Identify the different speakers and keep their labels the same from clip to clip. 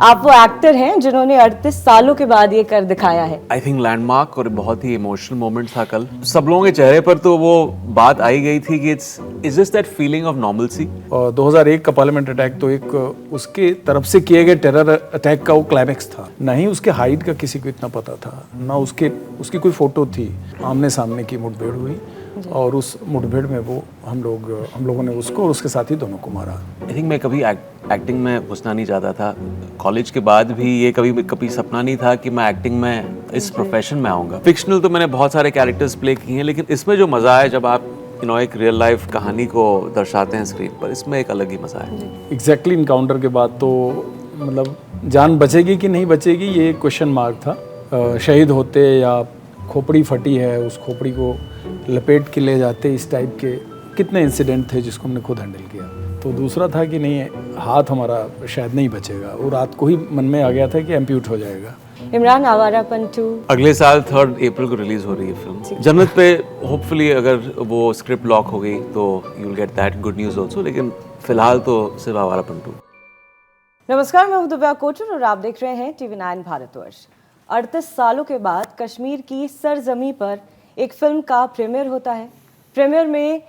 Speaker 1: आप वो एक्टर हैं जिन्होंने 38 सालों के बाद ये कर दिखाया है।
Speaker 2: आई थिंक लैंडमार्क और बहुत ही इमोशनल मोमेंट था कल। सब लोगों के चेहरे पर तो वो बात आई गई थी कि is this that feeling of normalcy.
Speaker 3: 2001 का पार्लियामेंट अटैक तो एक उसके तरफ से किए गए टेरर अटैक का वो क्लाइमेक्स था। ना ही उसके हाइट का किसी को इतना पता था, ना उसकी कोई फोटो थी। आमने सामने की मुठभेड़ हुई और उस मुठभेड़ में वो हम लोगों ने उसको और उसके साथी दोनों को मारा।
Speaker 2: आई थिंक मैं कभी एक्टिंग में घुसना नहीं चाहता था। कॉलेज के बाद भी ये कभी सपना नहीं था कि मैं एक्टिंग में इस प्रोफेशन में आऊँगा। फिक्शनल तो मैंने बहुत सारे कैरेक्टर्स प्ले किए हैं, लेकिन इसमें जो मज़ा है जब आप एक रियल लाइफ कहानी को दर्शाते हैं स्क्रीन पर, इसमें एक अलग ही मज़ा है।
Speaker 3: एग्जैक्टली इनकाउंटर के बाद तो मतलब जान बचेगी कि नहीं बचेगी ये क्वेश्चन मार्क था। शहीद होते या खोपड़ी फटी है, उस खोपड़ी को लपेट के ले जाते, इस टाइप के कितने इंसिडेंट थे जिसको हमने खुद हैंडल किया। तो दूसरा था कि नहीं, हाथ हमारा शायद नहीं बचेगा। वो रात को ही मन में आ गया था कि एम्प्यूट हो जाएगा।
Speaker 1: इमरान आवारापन 2
Speaker 2: अगले साल 3 अप्रैल को रिलीज हो रही है फिल्म जन्नत पे। होपफुली अगर वो स्क्रिप्ट लॉक हो गई तो you will get that good news also, लेकिन फिलहाल तो सिर्फ आवारापन 2।
Speaker 1: नमस्कार, मैं हूं दिव्या कोचर और आप देख रहे हैं TV9 भारतवर्ष। 38 सालों के बाद कश्मीर की सरजमी पर एक फिल्म का प्रीमियर होता है। प्रीमियर में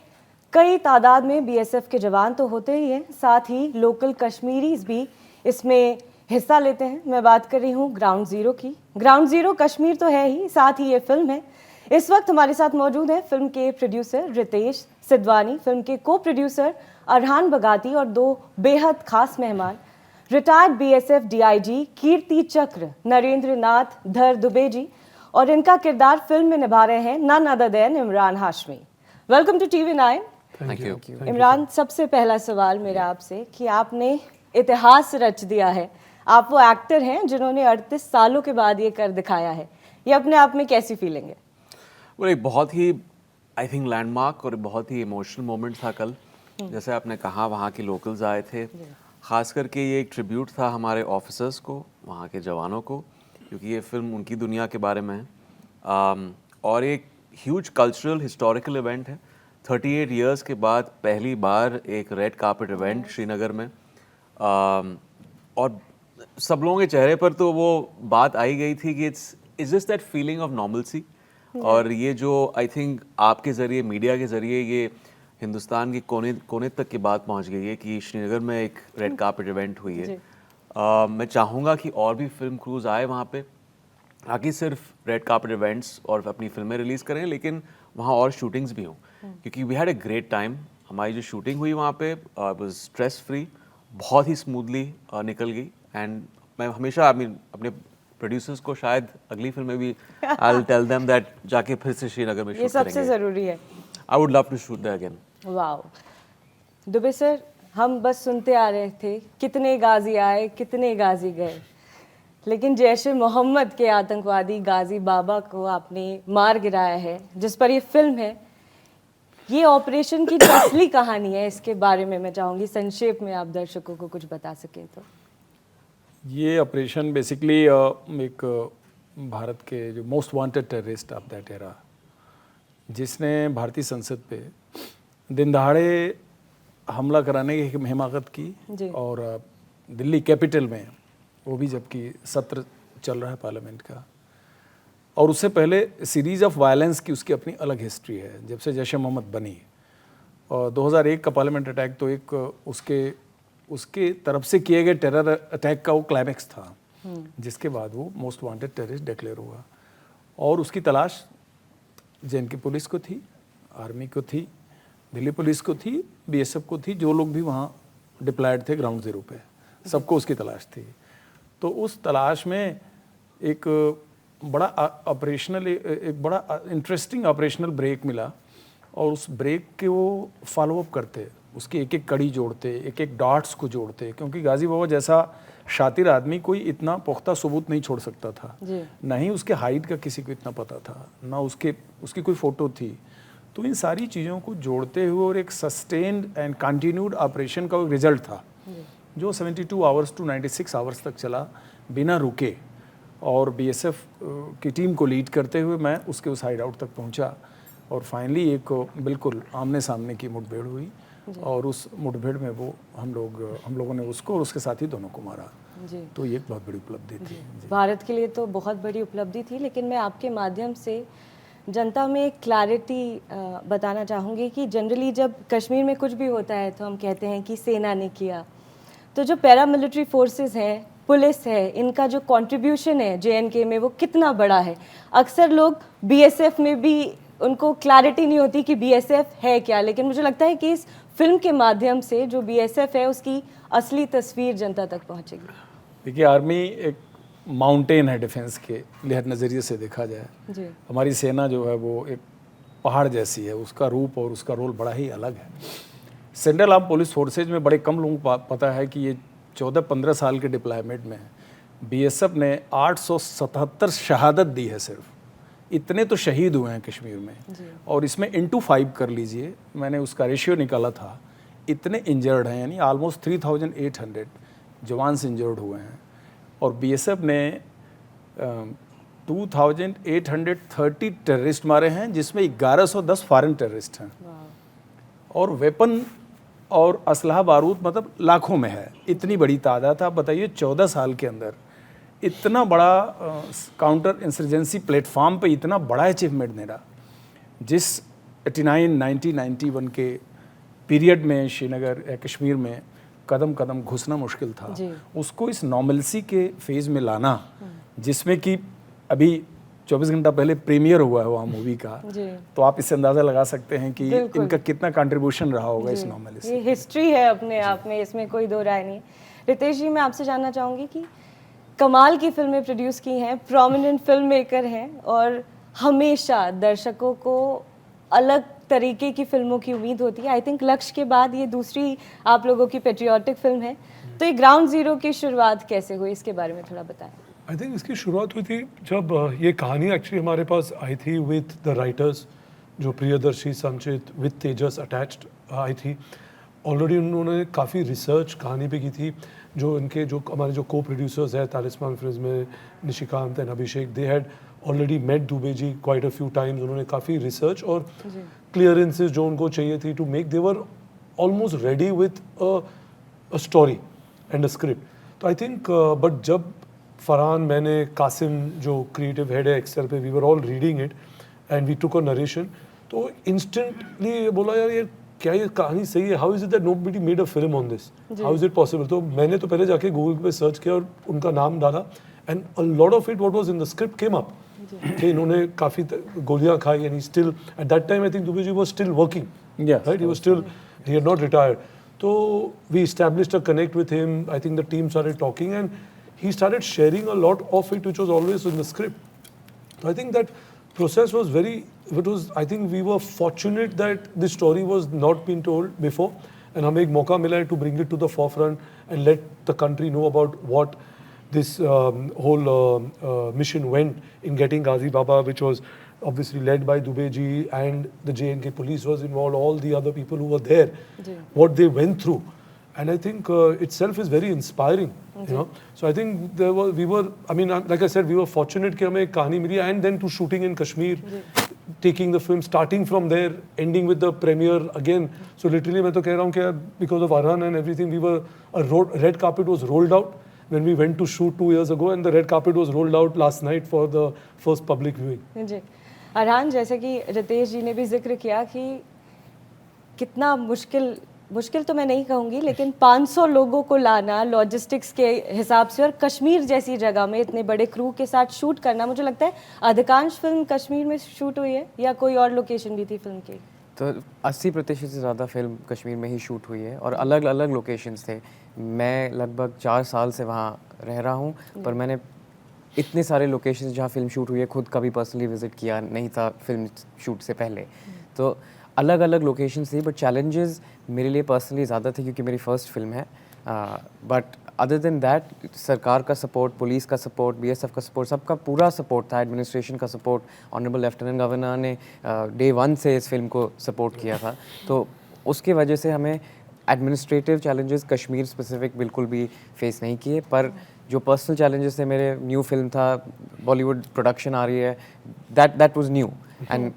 Speaker 1: कई तादाद में BSF के जवान तो होते ही हैं, साथ ही लोकल कश्मीरीज भी इसमें हिस्सा लेते हैं। मैं बात कर रही हूँ ग्राउंड जीरो की। ग्राउंड जीरो कश्मीर तो है ही, साथ ही ये फिल्म है। इस वक्त हमारे साथ मौजूद है फिल्म के प्रोड्यूसर रितेश सिद्धवानी, फिल्म के को प्रोड्यूसर अरहान बगाती और दो बेहद खास मेहमान, रिटायर्ड BSF DIG कीर्ति चक्र नरेंद्र नाथ धर दुबे जी, और इनका किरदार फिल्म में निभा रहे हैं none other than Imran Hashmi. Welcome to TV9।
Speaker 2: Thank you.
Speaker 1: Imran, सबसे पहला सवाल मेरा आपसे कि आपने इतिहास रच दिया है। आप वो एक्टर हैं जिन्होंने 38 सालों के बाद ये कर दिखाया है। ये अपने आप में कैसी फीलिंग है?
Speaker 2: वो एक बहुत ही आई थिंक लैंडमार्क और बहुत ही इमोशनल मोमेंट था कल। जैसे आपने कहा, वहाँ के लोकल्स आए थे। ख़ास करके ये एक ट्रिब्यूट था हमारे ऑफिसर्स को, वहाँ के जवानों को, क्योंकि ये फिल्म उनकी दुनिया के बारे में है। और एक ह्यूज कल्चरल हिस्टोरिकल इवेंट है। 38 इयर्स के बाद पहली बार एक रेड कार्पेट इवेंट श्रीनगर में। और सब लोगों के चेहरे पर तो वो बात आई गई थी कि is this that feeling of normalcy. और ये जो आई थिंक आपके ज़रिए, मीडिया के ज़रिए ये हिंदुस्तान के कोने कोने तक की बात पहुंच गई है कि श्रीनगर में एक रेड कार्पेट इवेंट हुई है। मैं चाहूँगा कि और भी फिल्म क्रूज आए वहाँ पे, ताकि सिर्फ रेड कार्पेट इवेंट्स और अपनी फिल्में रिलीज़ करें, लेकिन वहाँ और शूटिंग्स भी हों, क्योंकि we had a great time. हमारी जो शूटिंग हुई वहाँ पे वाज स्ट्रेस फ्री, बहुत ही स्मूथली निकल गई। एंड मैं हमेशा अपने प्रोड्यूसर्स को शायद अगली फिल्म में भी I will tell them that जाके फिर से श्रीनगर में शूट करेंगे।
Speaker 1: ये सबसे ज़रूरी है।
Speaker 2: I would love to shoot there again.
Speaker 1: Wow Dubey sir, हम बस सुनते आ रहे थे कितने गाजी आए कितने गाजी गए, लेकिन जैश ए मोहम्मद के आतंकवादी गाजी बाबा को आपने मार गिराया है, जिस पर ये फिल्म है। ये ऑपरेशन की असली कहानी है, इसके बारे में मैं चाहूँगी संक्षेप में आप दर्शकों को कुछ बता सकें तो।
Speaker 3: ये ऑपरेशन बेसिकली एक भारत के जो most wanted terrorist of that era, जिसने भारतीय संसद पे दिन दहाड़े हमला कराने की हिमाकत की, और दिल्ली कैपिटल में, वो भी जबकि सत्र चल रहा है पार्लियामेंट का। और उससे पहले सीरीज़ ऑफ वायलेंस की उसकी अपनी अलग हिस्ट्री है, जब से जैश ए मोहम्मद बनी। और 2001 का पार्लियामेंट अटैक तो एक उसके तरफ से किए गए टेरर अटैक का वो क्लाइमेक्स था, जिसके बाद वो मोस्ट वांटेड टेररिस्ट डिक्लेयर हुआ। और उसकी तलाश JNK पुलिस को थी, आर्मी को थी, दिल्ली पुलिस को थी, BSF को थी, जो लोग भी वहाँ डिप्लॉयड थे ग्राउंड जीरो पे, सबको उसकी तलाश थी। तो उस तलाश में एक बड़ा ऑपरेशनल, एक बड़ा इंटरेस्टिंग ऑपरेशनल ब्रेक मिला, और उस ब्रेक के वो फॉलोअप करते, उसकी एक एक कड़ी जोड़ते, एक एक डॉट्स को जोड़ते, क्योंकि गाजी बाबा जैसा शातिर आदमी कोई इतना पुख्ता सबूत नहीं छोड़ सकता था। ना ही उसके हाइट का किसी को इतना पता था, ना उसकी कोई फ़ोटो थी। तो इन सारी चीज़ों को जोड़ते हुए और एक सस्टेन्ड एंड कंटिन्यूड ऑपरेशन का रिजल्ट था, जो 72 आवर्स टू 96 आवर्स तक चला बिना रुके। और BSF की टीम को लीड करते हुए मैं उसके उस हाइड आउट तक पहुंचा, और फाइनली एक बिल्कुल आमने सामने की मुठभेड़ हुई, और उस मुठभेड़ में वो हम लोगों ने उसको और उसके साथी दोनों को मारा।
Speaker 1: जी
Speaker 3: तो ये एक बहुत बड़ी उपलब्धि थी।
Speaker 1: भारत के लिए तो बहुत बड़ी उपलब्धि थी, लेकिन मैं आपके माध्यम से जनता में एक क्लैरिटी बताना चाहूँगी कि जनरली जब कश्मीर में कुछ भी होता है तो हम कहते हैं कि सेना ने किया, तो जो पैरामिलिट्री फोर्सेस हैं, पुलिस है, इनका जो कंट्रीब्यूशन है JNK में वो कितना बड़ा है। अक्सर लोग BSF में भी उनको क्लैरिटी नहीं होती कि BSF है क्या, लेकिन मुझे लगता है कि इस फिल्म के माध्यम से जो BSF है उसकी असली तस्वीर जनता तक पहुंचेगी।
Speaker 3: देखिए, आर्मी एक माउंटेन है डिफेंस के नज़रिए से देखा जाए।
Speaker 1: जी
Speaker 3: हमारी सेना जो है वो एक पहाड़ जैसी है, उसका रूप और उसका रोल बड़ा ही अलग है। सेंट्रल आर्म पुलिस फोर्सेज में बड़े कम लोगों को पता है कि ये 14-15 साल के डिप्लॉयमेंट में BSF ने 877 शहादत दी है सिर्फ। इतने तो शहीद हुए हैं कश्मीर में, और इसमें इंटू 5 कर लीजिए, मैंने उसका रेशियो निकाला था, इतने इंजर्ड हैं, यानी ऑलमोस्ट 3800 जवान्स इंजर्ड हुए हैं। और BSF ने 2830 टेररिस्ट मारे हैं, जिसमें 1110 फॉरेन टेररिस्ट हैं। और वेपन और असलहा बारूद मतलब लाखों में है, इतनी बड़ी तादाद। आप बताइए 14 साल के अंदर इतना बड़ा काउंटर इंसर्जेंसी प्लेटफॉर्म पे इतना बड़ा अचीवमेंट मेरा, जिस 1991 के पीरियड में श्रीनगर या कश्मीर में कदम कदम घुसना मुश्किल था, उसको इस नॉर्मलसी के फेज़ में लाना, जिसमें कि अभी 24 घंटा पहले प्रीमियर हुआ है वहाँ मूवी का, तो आप इससे अंदाज़ा लगा सकते हैं कि इनका कितना कंट्रीब्यूशन रहा होगा इस नॉर्मलिटी।
Speaker 1: ये हिस्ट्री है अपने आप में, इसमें कोई दो राय नहीं। रितेश जी, मैं आपसे जानना चाहूँगी कि कमाल की फिल्में प्रोड्यूस की हैं, प्रोमिनेंट फिल्म मेकर हैं, और हमेशा दर्शकों को अलग तरीके की फिल्मों की उम्मीद होती है। आई थिंक लक्ष्य के बाद ये दूसरी आप लोगों की पेट्रियाटिक फिल्म है, तो ये ग्राउंड जीरो की शुरुआत कैसे हुई, इसके बारे में थोड़ा बताएं।
Speaker 4: आई थिंक इसकी शुरुआत हुई थी जब ये कहानी एक्चुअली हमारे पास आई थी विद द राइटर्स, जो प्रियदर्शी, संचित, विद तेजस अटैच्ड आई थी। ऑलरेडी उन्होंने काफ़ी रिसर्च कहानी पे की थी। जो इनके जो हमारे जो को प्रोड्यूसर्स हैं तालिस्मान फिल्म्स में, Nishikant and Abhishek, they had already met Dubey ji quite a few times. उन्होंने काफ़ी रिसर्च और क्लियरेंसेस जो उनको चाहिए थी to make, they were almost ready with a story and a script. तो आई थिंक बट जब फरहान, मैंने, कासिम जो क्रिएटिव हेड है एक्सेल पे, we were all reading it and we took a narration, तो इंस्टेंटली बोला यार ये क्या ये कहानी सही है, how is it that nobody made a film on this, how is it possible. तो मैंने तो पहले जाके गूगल पे सर्च किया और उनका नाम डाला, and a lot of it what was in the script came up कि इन्होंने काफ़ी गोलियां खाई, and still at that time I think Dubey ji was still working, right, he was still, he had not retired. तो we established a connect with him, I think the team started talking and he started sharing a lot of it which was always in the script. So I think that process was I think we were fortunate that this story was not been told before, and हमें एक मौका मिला है to bring it to the forefront and let the country know about what this whole mission went in getting Ghazi Baba, which was obviously led by Dubey ji, and the JNK police was involved, all the other people who were there, what they went through. And I think itself is very inspiring, you know. So I think we were, I mean, like I said, we were fortunate कि हमें एक कहानी मिली, and then to shooting in Kashmir, taking the film, starting from there, ending with the premiere again. So literally मैं तो कह रहा हूँ कि because of Arhan and everything, we were, red carpet was rolled out when we went to shoot 2 years ago, and the red carpet was rolled out last night for the first public viewing.
Speaker 1: जी, अरहान, जैसे कि रितेश जी ने भी जिक्र किया कि कितना मुश्किल तो मैं नहीं कहूँगी, लेकिन 500 लोगों को लाना लॉजिस्टिक्स के हिसाब से, और कश्मीर जैसी जगह में इतने बड़े क्रू के साथ शूट करना, मुझे लगता है अधिकांश फिल्म कश्मीर में शूट हुई है, या कोई और लोकेशन भी थी फिल्म की?
Speaker 5: तो 80% से ज़्यादा फिल्म कश्मीर में ही शूट हुई है, और अलग अलग लोकेशंस थे। मैं लगभग 4 साल से वहाँ रह रहा हूँ, पर मैंने इतने सारे लोकेशंस जहाँ फिल्म शूट हुई है खुद कभी पर्सनली विज़िट किया नहीं था फिल्म शूट से पहले। तो अलग अलग लोकेशंस थी, बट चैलेंजेस मेरे लिए पर्सनली ज़्यादा थे क्योंकि मेरी फर्स्ट फिल्म है। बट अदर देन दैट, सरकार का सपोर्ट, पुलिस का सपोर्ट, BSF का सपोर्ट, सबका पूरा सपोर्ट था, एडमिनिस्ट्रेशन का सपोर्ट। ऑनरेबल लेफ्टिनेंट गवर्नर ने डे 1 से इस फिल्म को सपोर्ट किया था, तो उसके वजह से हमें एडमिनिस्ट्रेटिव चैलेंजेस कश्मीर स्पेसिफिक बिल्कुल भी फेस नहीं किए। पर जो पर्सनल चैलेंजेस थे, मेरे न्यू फिल्म था, बॉलीवुड प्रोडक्शन आ रही है, दैट वाज न्यू, एंड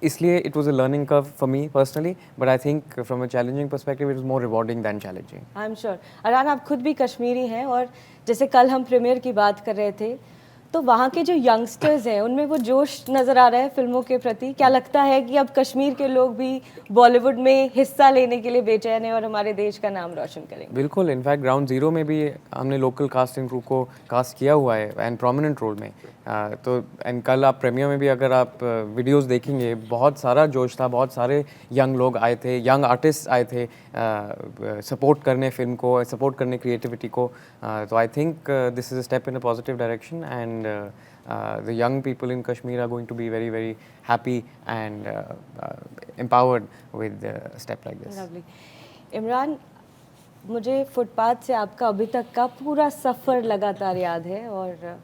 Speaker 5: इसलिए it was a learning curve for me personally, but I think from a challenging perspective it was more rewarding than challenging.
Speaker 1: I am sure. Arhan, आप खुद भी कश्मीरी हैं और जैसे कल हम प्रीमियर की बात कर रहे थे, तो वहाँ के जो यंगस्टर्स हैं उनमें वो जोश नज़र आ रहा है फिल्मों के प्रति। क्या लगता है कि अब कश्मीर के लोग भी बॉलीवुड में हिस्सा लेने के लिए बेचैन हैं और हमारे देश का नाम रोशन करेंगे?
Speaker 5: बिल्कुल, इनफैक्ट ग्राउंड ज़ीरो में भी हमने लोकल कास्टिंग क्रू को कास्ट किया हुआ है एंड प्रोमिनेंट रोल में। तो एंड कल आप प्रीमियर में भी अगर आप वीडियोस देखेंगे, बहुत सारा जोश था, बहुत सारे यंग लोग आए थे, यंग आर्टिस्ट आए थे सपोर्ट करने फिल्म को, सपोर्ट करने क्रिएटिविटी को। तो I think this is a step in a positive direction and the young people in Kashmir are going to be very, very happy and empowered with a step like this.
Speaker 1: Lovely. Imran, मुझे footpath से आपका अभी तक का पूरा सफ़र लगातार याद है और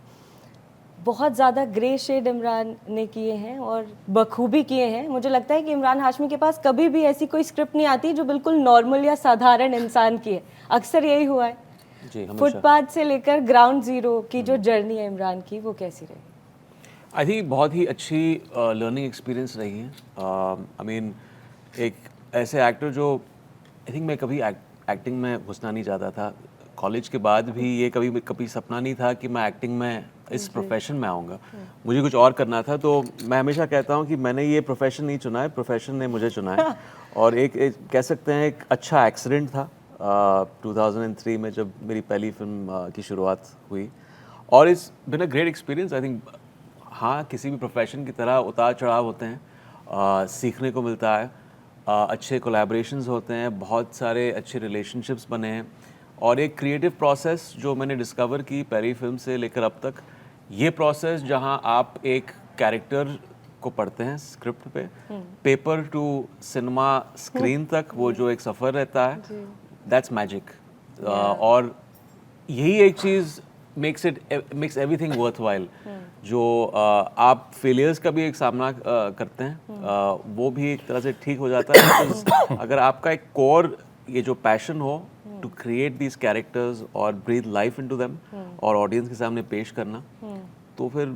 Speaker 1: बहुत ज़्यादा ग्रे शेड इमरान ने किए हैं और बखूबी किए हैं। मुझे लगता है कि इमरान हाशमी के पास कभी भी ऐसी कोई स्क्रिप्ट नहीं आती जो बिल्कुल नॉर्मल या साधारण इंसान की है। अक्सर यही हुआ है।
Speaker 2: जी, हमेशा।
Speaker 1: फुटपाथ से लेकर ग्राउंड ज़ीरो की जो जर्नी है इमरान की, वो कैसी रही?
Speaker 2: आई थिंक बहुत ही अच्छी लर्निंग एक्सपीरियंस रही है। आई मीन एक ऐसे एक्टर जो आई थिंक मैं कभी एक्टिंग में घुसना नहीं चाहता था। कॉलेज के बाद भी ये कभी सपना नहीं था कि मैं एक्टिंग में इस प्रोफेशन में आऊँगा। मुझे कुछ और करना था। तो मैं हमेशा कहता हूँ कि मैंने ये प्रोफेशन नहीं चुना है, प्रोफेशन ने मुझे चुना है। और एक कह सकते हैं एक अच्छा एक्सीडेंट था 2003 में जब मेरी पहली फिल्म की शुरुआत हुई। और it's been a great experience. I think हाँ, किसी भी प्रोफेशन की तरह उतार चढ़ाव होते हैं, सीखने को मिलता है, अच्छे कोलैबोरेशंस होते हैं, बहुत सारे अच्छे रिलेशनशिप्स बने हैं और एक क्रिएटिव प्रोसेस जो मैंने डिस्कवर की पहली फिल्म से लेकर अब तक, ये प्रोसेस जहाँ आप एक कैरेक्टर को पढ़ते हैं स्क्रिप्ट पे, पेपर टू सिनेमा स्क्रीन तक वो जो एक सफ़र रहता है, दैट्स मैजिक। और यही एक चीज़ मेक्स एवरीथिंग वर्थवाइल। जो आप फेलियर्स का भी एक सामना करते हैं, वो भी एक तरह से ठीक हो जाता है। Because अगर आपका एक कोर ये जो पैशन हो टू क्रिएट दीज कैरेक्टर्स और ब्रीथ लाइफ इनटू देम और ऑडियंस के सामने पेश करना, तो फिर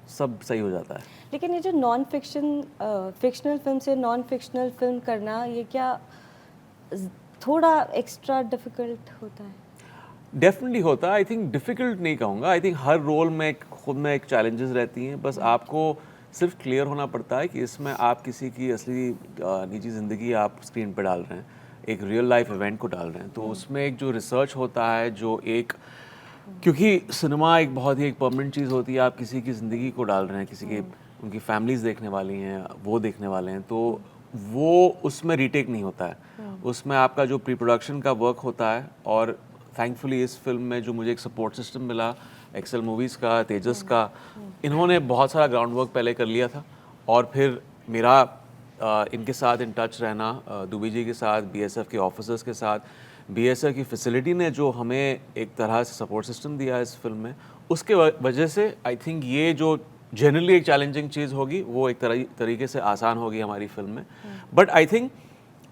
Speaker 2: सब सही हो जाता है।
Speaker 1: लेकिन ये जो नॉन फिक्शनल फिल्म से नॉन फिक्शनल फिल्म करना, ये क्या थोड़ा एक्स्ट्रा डिफिकल्ट होता है?
Speaker 2: डेफिनेटली होता है। आई थिंक डिफ़िकल्ट नहीं कहूँगा। आई थिंक हर रोल में खुद में एक चैलेंजेस रहती हैं। बस आपको सिर्फ क्लियर होना पड़ता है कि इसमें आप किसी की असली निजी ज़िंदगी आप स्क्रीन पर डाल रहे हैं, एक रियल लाइफ इवेंट को डाल रहे हैं। तो उसमें एक जो रिसर्च होता है, जो एक, क्योंकि सिनेमा एक बहुत ही एक परमानेंट चीज़ होती है, आप किसी की ज़िंदगी को डाल रहे हैं, किसी की उनकी फैमिलीज़ देखने वाली हैं, वो देखने वाले हैं, तो वो उसमें रीटेक नहीं होता है। उसमें आपका जो प्री प्रोडक्शन का वर्क होता है। और थैंकफुली इस फिल्म में जो मुझे एक सपोर्ट सिस्टम मिला, एक्सेल मूवीज़ का, तेजस का, इन्होंने बहुत सारा ग्राउंड वर्क पहले कर लिया था। और फिर मेरा इनके साथ इन टच रहना, दुबे जी के साथ, बीएसएफ के ऑफिसर्स के साथ, बीएसएफ की फैसिलिटी ने जो हमें एक तरह से सपोर्ट सिस्टम दिया है इस फिल्म में, उसके वजह से आई थिंक ये जो जनरली एक चैलेंजिंग चीज़ होगी वो एक तरीके से आसान होगी हमारी फिल्म में। बट आई थिंक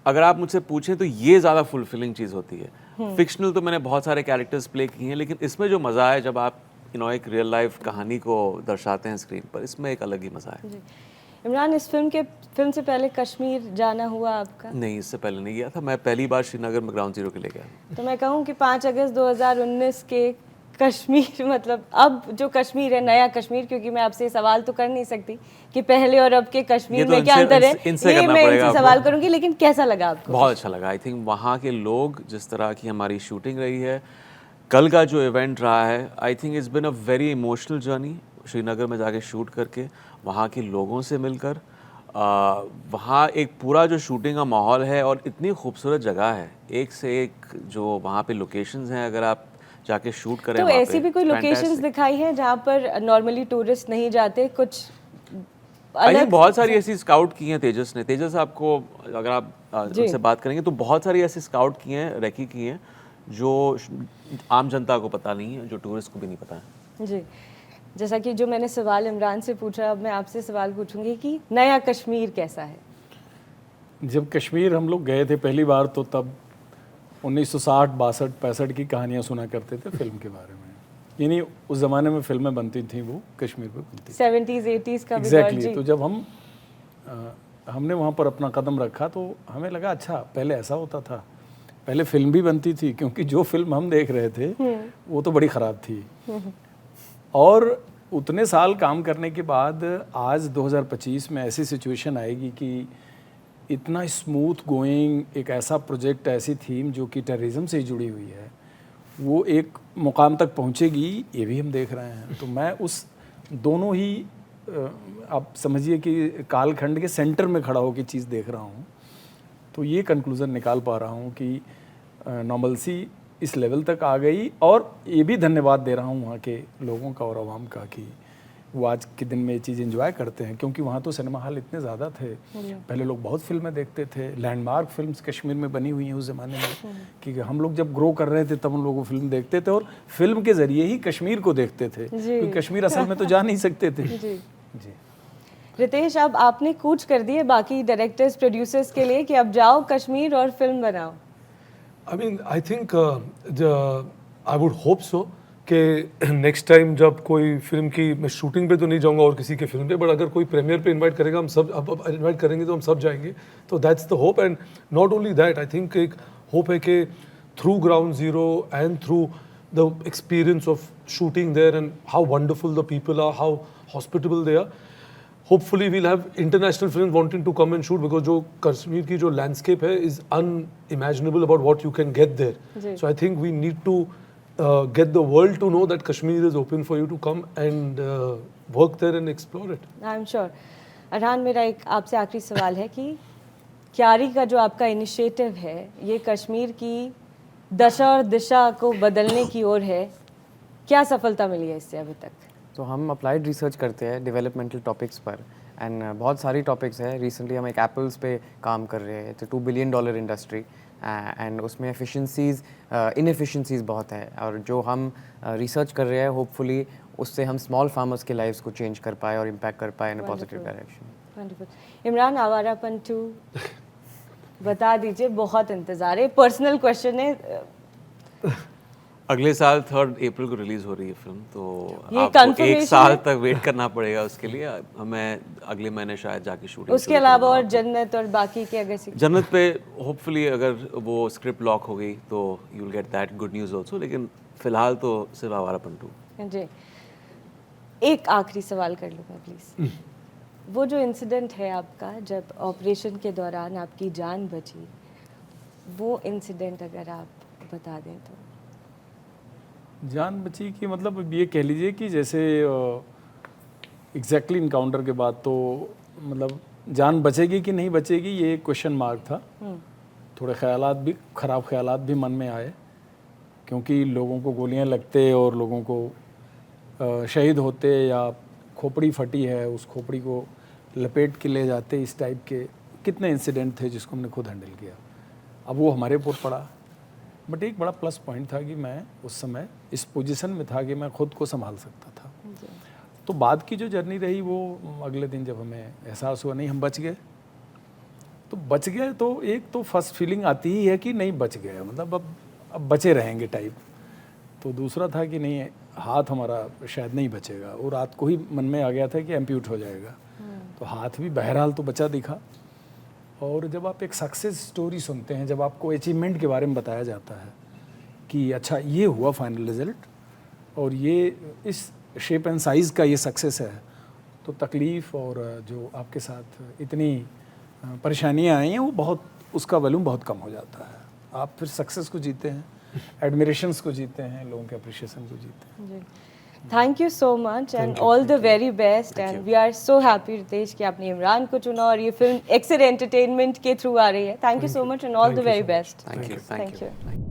Speaker 2: अगर आप मुझसे पूछें तो ये ज़्यादा फुलफिलिंग चीज़ होती है। फिक्शनल तो मैंने बहुत सारे कैरेक्टर्स प्ले किए हैं, लेकिन इसमें जो मज़ा है जब आप एक रियल लाइफ कहानी को दर्शाते हैं स्क्रीन पर, इसमें एक अलग ही मज़ा है।
Speaker 1: जी। इमरान, इस फिल्म से पहले कश्मीर जाना हुआ आपका?
Speaker 2: नहीं, इससे पहले नहीं गया था। मैं पहली बार श्रीनगर में ग्राउंड जीरो के लिए गया।
Speaker 1: तो मैं कहूँ कि 5 अगस्त 2019 के कश्मीर, मतलब अब जो कश्मीर है, नया कश्मीर, क्योंकि मैं आपसे सवाल तो कर नहीं सकती कि पहले और अब के कश्मीर में क्या अंतर है, ये मैं इनसे सवाल करूंगी। लेकिन कैसा लगा आपको?
Speaker 2: बहुत अच्छा लगा। आई थिंक वहाँ के लोग, जिस तरह की हमारी शूटिंग रही है, कल का जो इवेंट रहा है, I think it's been a very emotional journey. Srinagar में जाके शूट करके, वहाँ के लोगों से मिलकर, वहाँ एक पूरा जो शूटिंग का माहौल है और इतनी खूबसूरत जगह है, एक से एक जो वहाँ पे लोकेशंस हैं, अगर आप जाके शूट करें,
Speaker 1: तो ऐसी भी कोई लोकेशंस दिखाई है जहाँ पर नॉर्मली टूरिस्ट नहीं जाते? कुछ
Speaker 2: अलग बहुत सारी ऐसी स्काउट की हैं तेजस ने। तेजस आपको अगर आप उनसे बात करेंगे तो बहुत सारी ऐसी स्काउट की हैं, रेकी की हैं, जो आम जनता को पता नहीं है, जो टूरिस्ट को भी नहीं पता है।
Speaker 1: जी, जैसा कि जो मैंने सवाल इमरान से पूछा, अब मैं आपसे सवाल पूछूंगी कि नया कश्मीर कैसा है? जब
Speaker 3: कश्मीर हम लोग गए थे पहली बार, तो तब 1960, 62, 65 की कहानियाँ सुना करते थे फिल्म के बारे में। यानी उस ज़माने में फिल्में बनती थी, वो कश्मीर पे बनती थी।
Speaker 1: 70s 80s का भी
Speaker 3: एग्जैक्टली। तो जब हम हमने वहाँ पर अपना कदम रखा तो हमें लगा अच्छा पहले ऐसा होता था, पहले फिल्म भी बनती थी, क्योंकि जो फिल्म हम देख रहे थे वो तो बड़ी ख़राब थी। और उतने साल काम करने के बाद आज 2025 में ऐसी सिचुएशन आएगी कि इतना स्मूथ गोइंग एक ऐसा प्रोजेक्ट, ऐसी थीम जो कि टेररिज्म से जुड़ी हुई है, वो एक मुकाम तक पहुंचेगी, ये भी हम देख रहे हैं। तो मैं उस दोनों ही आप समझिए कि कालखंड के सेंटर में खड़ा होकर चीज़ देख रहा हूँ। तो ये कंक्लूज़न निकाल पा रहा हूँ कि नॉर्मलसी इस लेवल तक आ गई। और ये भी धन्यवाद दे रहा हूँ वहाँ के लोगों का और आवाम का कि वो आज के दिन में ये चीज़ एंजॉय करते हैं, क्योंकि वहाँ तो सिनेमा हॉल इतने ज़्यादा थे। पहले लोग बहुत फिल्में देखते थे, लैंडमार्क फिल्म्स कश्मीर में बनी हुई हैं उस ज़माने में, कि हम लोग जब ग्रो कर रहे थे तब हम लोग वो फिल्म देखते थे और फिल्म के ज़रिए ही कश्मीर को देखते थे, क्योंकि कश्मीर असल में तो जा नहीं सकते थे। जी।
Speaker 1: रितेश, अब आपने कूच कर दिए बाकी डायरेक्टर्स प्रोड्यूसर्स के लिए कि अब जाओ कश्मीर और फिल्म बनाओ।
Speaker 4: I mean, I think I would hope so कि नेक्स्ट टाइम जब कोई फिल्म की, मैं शूटिंग पे तो नहीं जाऊंगा और किसी के फिल्म पे, बट अगर कोई प्रीमियर पे इनवाइट करेगा, हम सब अब इनवाइट करेंगे तो हम सब जाएंगे। तो that's the hope. And not only that, I think एक होप है कि through ground zero and through the experience of shooting there and how wonderful the people are, how hospitable they are, hopefully we'll have international films wanting to come and shoot, because जो कश्मीर की जो landscape है is unimaginable about what you can get there. So I think we need to get the world to know that Kashmir is open for you to come and work there and explore it.
Speaker 1: I'm sure. Arhan, मेरा एक आपसे आखिरी सवाल है कि क्यारी का जो आपका इनिशिएटिव है, ये कश्मीर की दशा और दिशा को बदलने की ओर है, क्या सफलता मिली है इससे अभी तक?
Speaker 5: तो हम अप्लाइड रिसर्च करते हैं डेवलपमेंटल टॉपिक्स पर, एंड बहुत सारी टॉपिक्स है। रिसेंटली हम एक एप्पल्स पे काम कर रहे हैं, तो $2 बिलियन इंडस्ट्री, एंड उसमें एफिशिएंसीज इनएफिशिएंसीज बहुत है, और जो हम रिसर्च कर रहे हैं होपफुली उससे हम स्मॉल फार्मर्स के लाइव्स को चेंज कर पाए और इम्पैक्ट कर पाए in a positive direction.
Speaker 1: Wonderful. Imran, Awarapan 2 बता दीजिए, बहुत इंतज़ार है, पर्सनल क्वेश्चन है।
Speaker 2: अगले साल 3 अप्रैल को रिलीज हो रही है फिल्म, तो
Speaker 1: ये
Speaker 2: आपको 1 साल तक वेट करना पड़ेगा उसके लिए। हमें अगले महीने शायद जाके शूटिंग।
Speaker 1: उसके अलावा और जन्नत और बाकी के अगर
Speaker 2: जन्नत पे होपफुली अगर वो स्क्रिप्ट लॉक हो गई तो you will get that good news also, लेकिन फिलहाल तो सिर्फ आवारापन 2।
Speaker 1: जी, एक आखिरी सवाल कर लूँ मैं प्लीज़। वो जो इंसिडेंट है आपका, जब ऑपरेशन के दौरान आपकी जान बची, वो इंसिडेंट अगर आप बता दें तो।
Speaker 3: जान बची कि मतलब ये कह लीजिए कि जैसे एग्जैक्टली इनकाउंटर के बाद तो मतलब जान बचेगी कि नहीं बचेगी ये क्वेश्चन मार्क था। थोड़े ख्यालात भी, ख़राब ख्यालात भी मन में आए, क्योंकि लोगों को गोलियां लगते और लोगों को शहीद होते, या खोपड़ी फटी है उस खोपड़ी को लपेट के ले जाते, इस टाइप के कितने इंसिडेंट थे जिसको हमने खुद हैंडल किया। अब वो हमारे ऊपर पड़ा, बट एक बड़ा प्लस पॉइंट था कि मैं उस समय इस पोजीशन में था कि मैं खुद को संभाल सकता था। तो बाद की जो जर्नी रही वो अगले दिन जब हमें एहसास हुआ नहीं हम बच गए, तो बच गए तो एक तो फर्स्ट फीलिंग आती ही है कि नहीं बच गए, मतलब अब बचे रहेंगे टाइप। तो दूसरा था कि नहीं, हाथ हमारा शायद नहीं बचेगा, और रात को ही मन में आ गया था कि एम्प्यूट हो जाएगा। तो हाथ भी बहरहाल तो बचा दिखा। और जब आप एक सक्सेस स्टोरी सुनते हैं, जब आपको अचीवमेंट के बारे में बताया जाता है कि अच्छा ये हुआ फाइनल रिजल्ट, और ये इस शेप एंड साइज़ का ये सक्सेस है, तो तकलीफ़ और जो आपके साथ इतनी परेशानियां आई हैं वो बहुत, उसका वॉल्यूम बहुत कम हो जाता है। आप फिर सक्सेस को जीते हैं, एडमिरेशंस को जीते हैं, लोगों के अप्रिशिएशन को जीते हैं।
Speaker 1: Thank you so much and all the very best, and we are so happy Ritesh कि आपने इमरान को चुना और ये फिल्म एक्सेल एंटरटेनमेंट के थ्रू आ रही है। Thank you so much and all the very best.
Speaker 2: Thank you.